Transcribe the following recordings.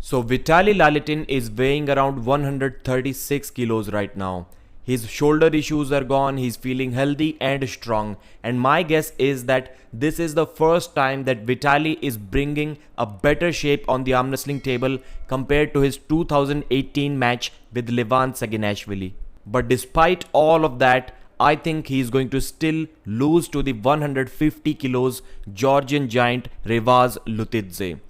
So Vitaly Lalitin is weighing around 136 kilos right now. His shoulder issues are gone, he's feeling healthy and strong. And my guess is that this is the first time that Vitaly is bringing a better shape on the arm wrestling table compared to his 2018 match with Levan Saginashvili. But despite all of that, I think he's going to still lose to the 150 kilos Georgian giant Revaz Lutidze.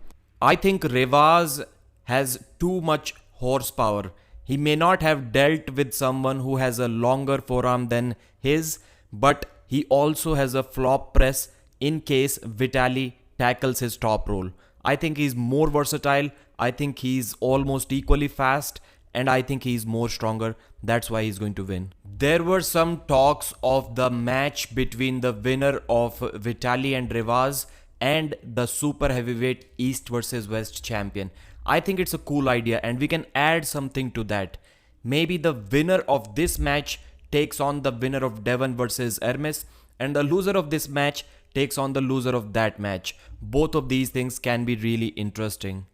I think Revaz has too much horsepower. He may not have dealt with someone who has a longer forearm than his, but he also has a flop press in case Vitaly tackles his top roll. I think he's more versatile. I think he's almost equally fast, and I think he's more stronger. That's why he's going to win. There were some talks of the match between the winner of Vitaly and Revaz and the super heavyweight East versus West champion. I think it's a cool idea and we can add something to that. Maybe the winner of this match takes on the winner of Devon versus Ermes, and the loser of this match takes on the loser of that match. Both of these things can be really interesting.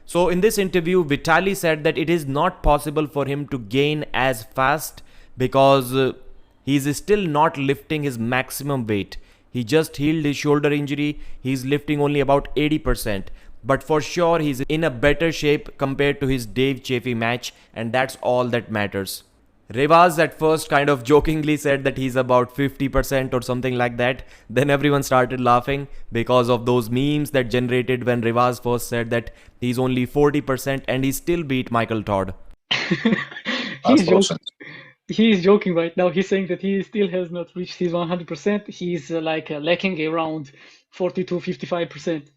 So in this interview, Vitaly said that it is not possible for him to gain as fast because he is still not lifting his maximum weight. He just healed his shoulder injury. He's lifting only about 80%. But for sure, he's in a better shape compared to his Dave Chaffee match, and that's all that matters. Revaz at first kind of jokingly said that he's about 50% or something like that. Then everyone started laughing because of those memes that generated when Revaz first said that he's only 40% and he still beat Michael Todd. He's joking. He's joking right now. He's saying that he still has not reached his 100%. He's lacking around 40 to 55%.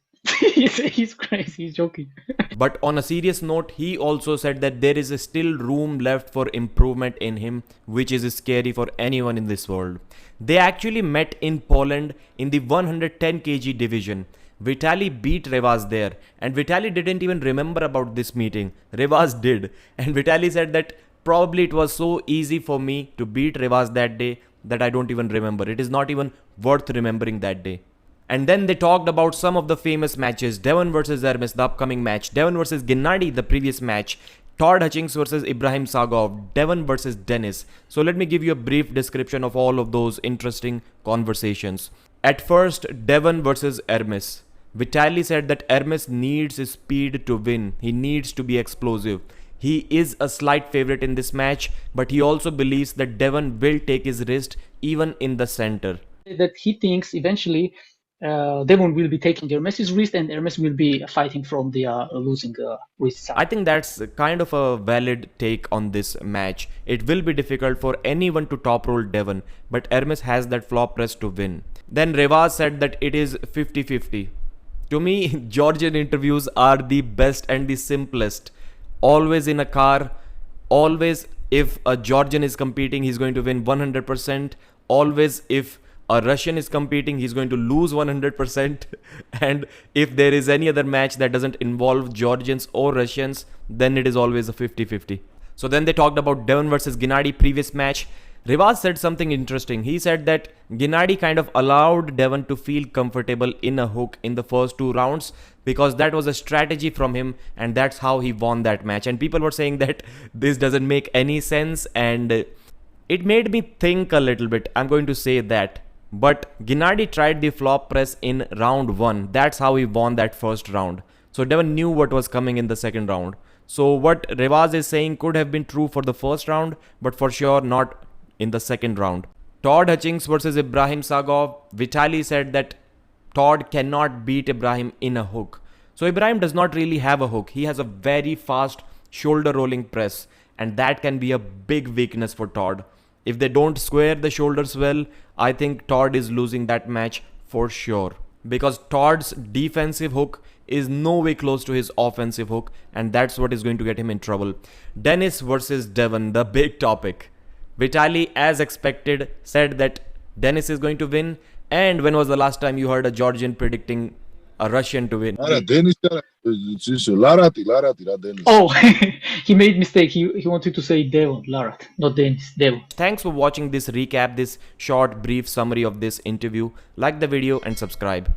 He's crazy, he's joking. But on a serious note, he also said that there is still room left for improvement in him, which is scary for anyone in this world. They actually met in Poland in the 110 kg division. Vitaly beat Revaz there, and Vitaly didn't even remember about this meeting. Revaz did, and Vitaly said that probably it was so easy for me to beat Revaz that day that I don't even remember. It is not even worth remembering that day. And then they talked about some of the famous matches. Devon versus Ermes, the upcoming match. Devon versus Gennady, the previous match. Todd Hutchings versus Ibrahim Sagov. Devon versus Dennis. So let me give you a brief description of all of those interesting conversations. At first, Devon versus Ermes. Vitaly said that Ermes needs speed to win. He needs to be explosive. He is a slight favorite in this match, but he also believes that Devon will take his wrist even in the center. That he thinks eventually Devon will be taking Hermes' wrist and Hermes will be fighting from the losing wrist side. I think that's kind of a valid take on this match. It will be difficult for anyone to top roll Devon, but Hermes has that flop press to win. Then Revaz said that it is 50-50. To me, Georgian interviews are the best and the simplest. Always in a car, always if a Georgian is competing, he's going to win 100%. Always if a Russian is competing, he's going to lose 100%. And if there is any other match that doesn't involve Georgians or Russians, then it is always a 50-50. So then they talked about Devon versus Gennady previous match. Revaz said something interesting. He said that Gennady kind of allowed Devon to feel comfortable in a hook in the first 2 rounds because that was a strategy from him and that's how he won that match. And people were saying that this doesn't make any sense, and it made me think a little bit. I'm going to say that. But Gennady tried the flop press in round 1. That's how he won that first round. So Devon knew what was coming in the second round. So what Revaz is saying could have been true for the first round, but for sure not in the second round. Todd Hutchings versus Ibrahim Sagov. Vitaly said that Todd cannot beat Ibrahim in a hook. So Ibrahim does not really have a hook. He has a very fast shoulder rolling press, and that can be a big weakness for Todd. If they don't square the shoulders well, I think Todd is losing that match for sure. Because Todd's defensive hook is no way close to his offensive hook, and that's what is going to get him in trouble. Dennis versus Devon, the big topic. Vitaly, as expected, said that Dennis is going to win. And when was the last time you heard a Georgian predicting a Russian to win? Oh, he made mistake. He wanted to say Devon, Larat, not Dennis, Devon. Thanks for watching this recap, this short brief summary of this interview. Like the video and subscribe.